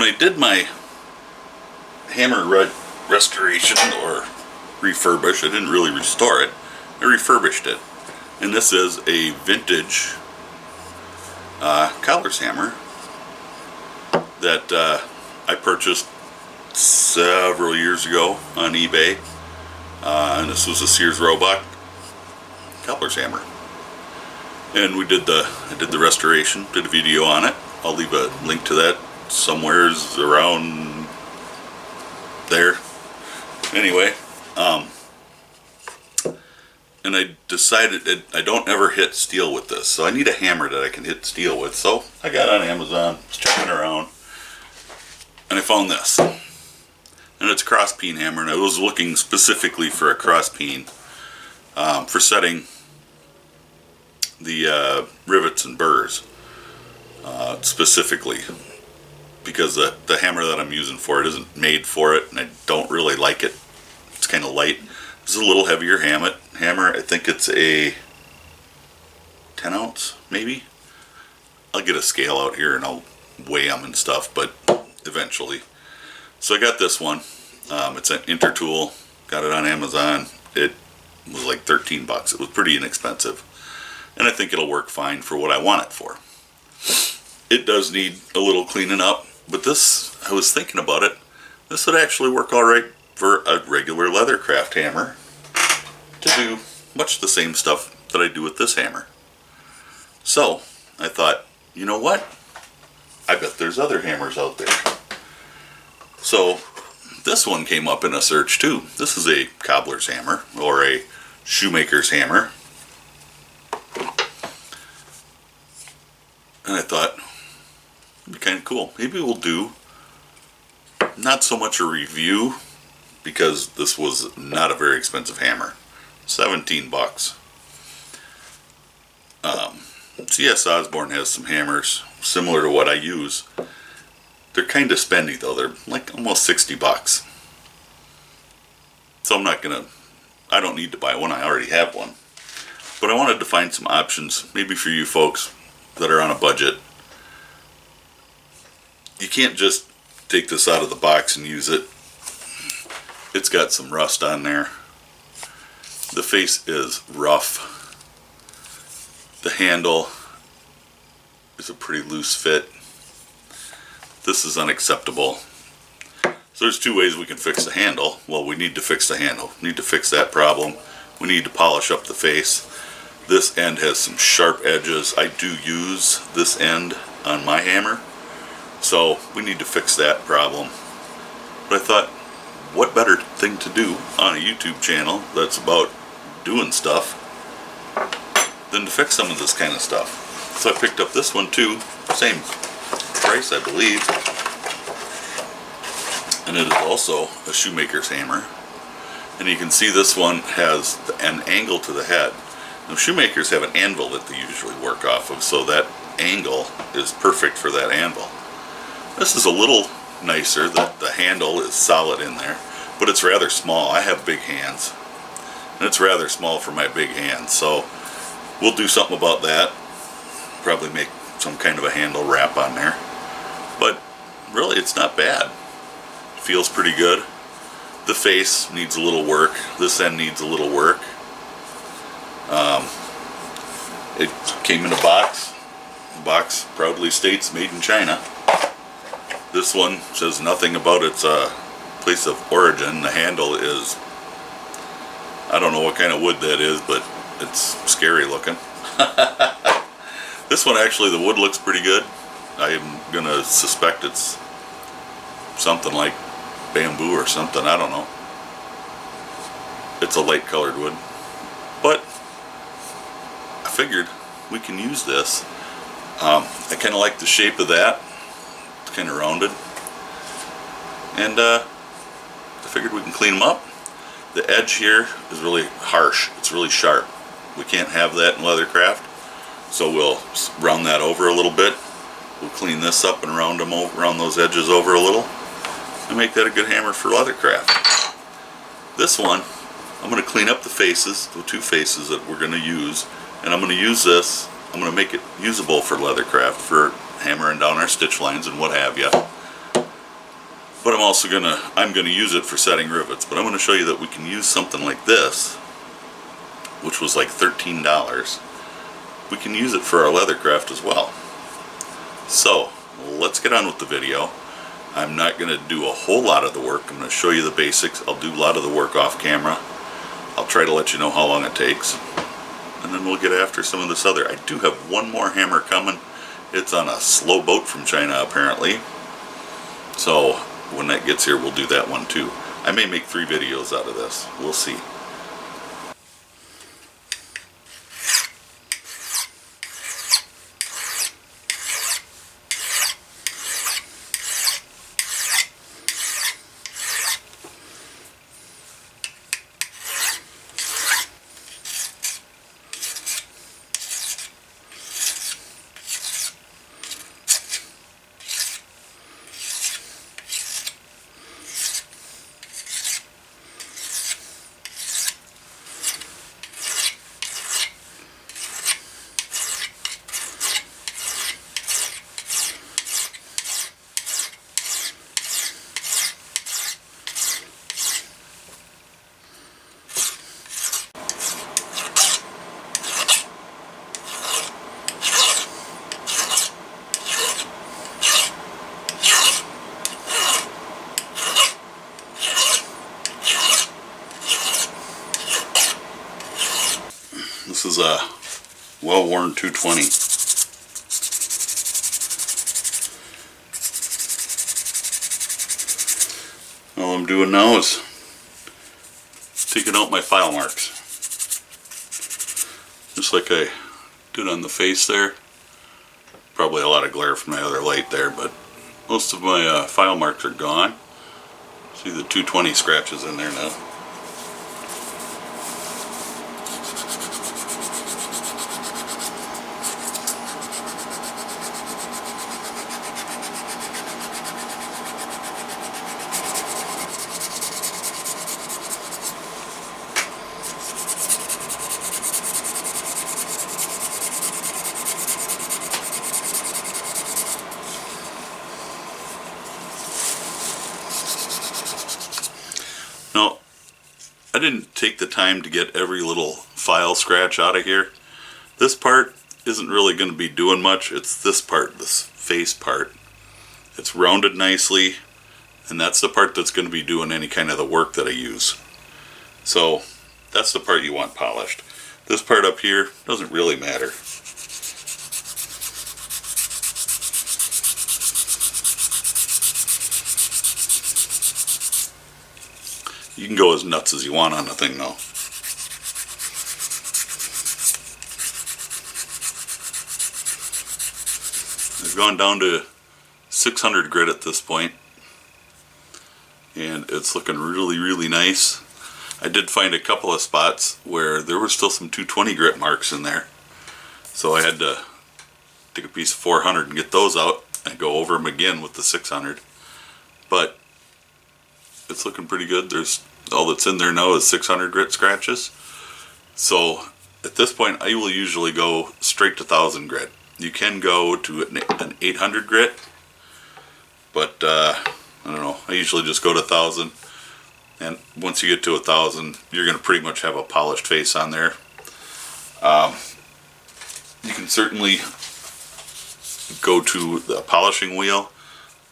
when I did my hammer restoration or refurbish, I didn't really restore it, I refurbished it. And this is a vintage Collar's hammer that I purchased several years ago on eBay. And this was a Sears Roebuck Collar's hammer. And I did the restoration, did a video on it. I'll leave a link to that somewheres around there. Anyway, and I decided that I don't ever hit steel with this, so I need a hammer that I can hit steel with. So I got on Amazon, was checking around, and I found this. And it's a cross peen hammer, and I was looking specifically for a cross peen for setting the rivets and burrs specifically, because the hammer that I'm using for it isn't made for it, and I don't really like it. It's kind of light. This is a little heavier hammer. I think it's a 10 ounce maybe. I'll get a scale out here and I'll weigh them and stuff, but eventually. So I got this one. It's an Intertool. Got it on Amazon. It was like 13 bucks. It was pretty inexpensive, and I think it'll work fine for what I want it for. It does need a little cleaning up, but this, I was thinking about it, this would actually work alright for a regular Leathercraft hammer to do much the same stuff that I do with this hammer. So I thought, you know what? I bet there's other hammers out there. So this one came up in a search too. This is a cobbler's hammer, or a shoemaker's hammer. And I thought, it'd be kind of cool. Maybe we'll do not so much a review, because this was not a very expensive hammer. 17 bucks. C.S. Osborne has some hammers similar to what I use. They're kind of spendy though. They're like almost 60 bucks. So I don't need to buy one. I already have one. But I wanted to find some options, maybe for you folks that are on a budget. You can't just take this out of the box and use it. It's got some rust on there. The face is rough. The handle is a pretty loose fit. This is unacceptable. So there's two ways we can fix the handle. Well, we need to fix the handle. We need to fix that problem. We need to polish up the face. This end has some sharp edges. I do use this end on my hammer, so we need to fix that problem. But I thought, what better thing to do on a YouTube channel that's about doing stuff than to fix some of this kind of stuff. So I picked up this one too, same price I believe, and it is also a shoemaker's hammer. And you can see this one has an angle to the head. Now, shoemakers have an anvil that they usually work off of, so that angle is perfect for that anvil. This is a little nicer, that the handle is solid in there, but it's rather small. I have big hands, and it's rather small for my big hands, so we'll do something about that. Probably make some kind of a handle wrap on there. But really, it's not bad. It feels pretty good. The face needs a little work. This end needs a little work. It came in a box. The box proudly states made in China. This one says nothing about its place of origin. The handle is, I don't know what kind of wood that is, but it's scary looking. This one, actually, the wood looks pretty good. I'm gonna suspect it's something like bamboo or something, I don't know. It's a light colored wood, but I figured we can use this. I kind of like the shape of that. It's kind of rounded, and I figured we can clean them up. The edge here is really harsh. It's really sharp. We can't have that in Leathercraft, so we'll round that over a little bit. We'll clean this up and round those edges over a little, and make that a good hammer for Leathercraft. This one, I'm going to clean up the faces, the two faces that we're going to use, and I'm going to use this, I'm going to make it usable for Leathercraft, for hammering down our stitch lines and what have you. But I'm gonna use it for setting rivets. But I'm gonna show you that we can use something like this, which was like $13. We can use it for our Leathercraft as well. So let's get on with the video. I'm not going to do a whole lot of the work. I'm going to show you the basics. I'll do a lot of the work off camera. I'll try to let you know how long it takes. And then we'll get after some of this other. I do have one more hammer coming. It's on a slow boat from China apparently. So when that gets here, we'll do that one too. I may make 3 videos out of this. We'll see. This is a well-worn 220. All I'm doing now is taking out my file marks. Just like I did on the face there. Probably a lot of glare from my other light there, but most of my file marks are gone. See the 220 scratches in there now. Now, I didn't take the time to get every little file scratch out of here. This part isn't really going to be doing much. It's this part, this face part. It's rounded nicely, and that's the part that's going to be doing any kind of the work that I use. So, that's the part you want polished. This part up here doesn't really matter. You can go as nuts as you want on the thing though. I've gone down to 600 grit at this point, and it's looking really nice. I did find a couple of spots where there were still some 220 grit marks in there, so I had to take a piece of 400 and get those out and go over them again with the 600. But it's looking pretty good. There's all that's in there now is 600 grit scratches. So at this point I will usually go straight to 1000 grit. You can go to an 800 grit, but I don't know, I usually just go to 1000, and once you get to 1000 you're going to pretty much have a polished face on there. You can certainly go to the polishing wheel.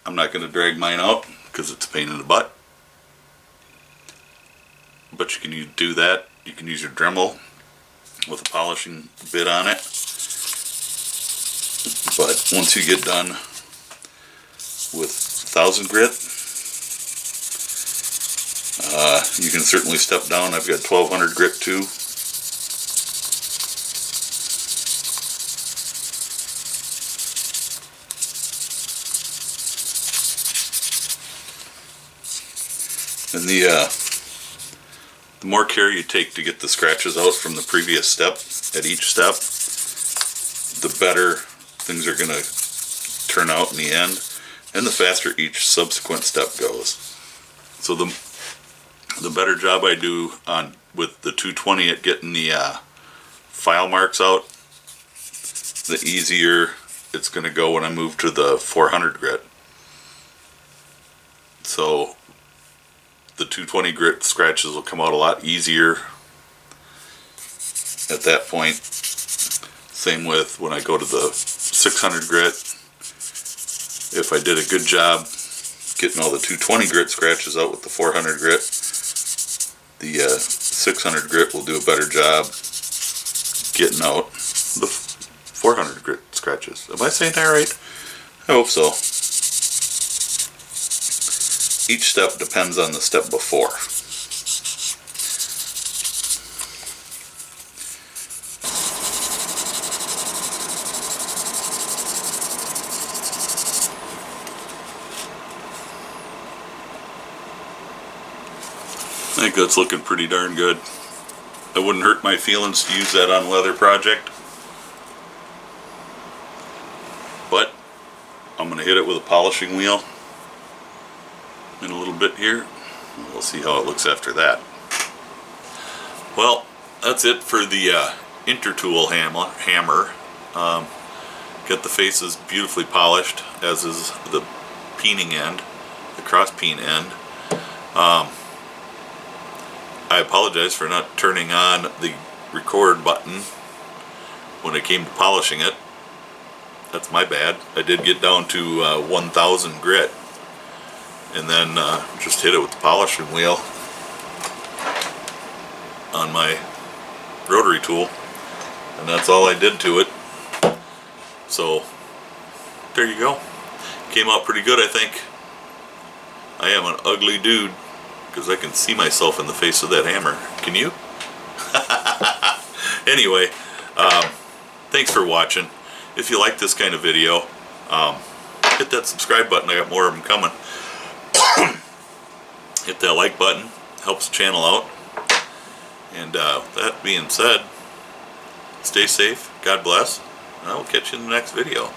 I'm not going to drag mine out because it's a pain in the butt. But you can do that. You can use your Dremel with a polishing bit on it. But once you get done with 1000 grit, you can certainly step down. I've got 1200 grit too. And the more care you take to get the scratches out from the previous step, at each step, the better things are going to turn out in the end, and the faster each subsequent step goes. So the better job I do with the 220 at getting the file marks out, the easier it's going to go when I move to the 400 grit. So the 220 grit scratches will come out a lot easier at that point. Same with when I go to the 600 grit. If I did a good job getting all the 220 grit scratches out with the 400 grit, the 600 grit will do a better job getting out the 400 grit scratches. Am I saying that right? I hope so. Each step depends on the step before. I think that's looking pretty darn good. It wouldn't hurt my feelings to use that on leather project. But I'm going to hit it with a polishing wheel in a little bit here. We'll see how it looks after that. Well, that's it for the Intertool hammer. Got the faces beautifully polished, as is the peening end, the cross peen end. I apologize for not turning on the record button when it came to polishing it. That's my bad. I did get down to 1000 grit and then just hit it with the polishing wheel on my rotary tool, and that's all I did to it. So there you go. Came out pretty good, I think. I am an ugly dude because I can see myself in the face of that hammer. Can you? Anyway, thanks for watching. If you like this kind of video, hit that subscribe button. I got more of them coming. Hit that like button. Helps the channel out. And that being said, stay safe. God bless. And I will catch you in the next video.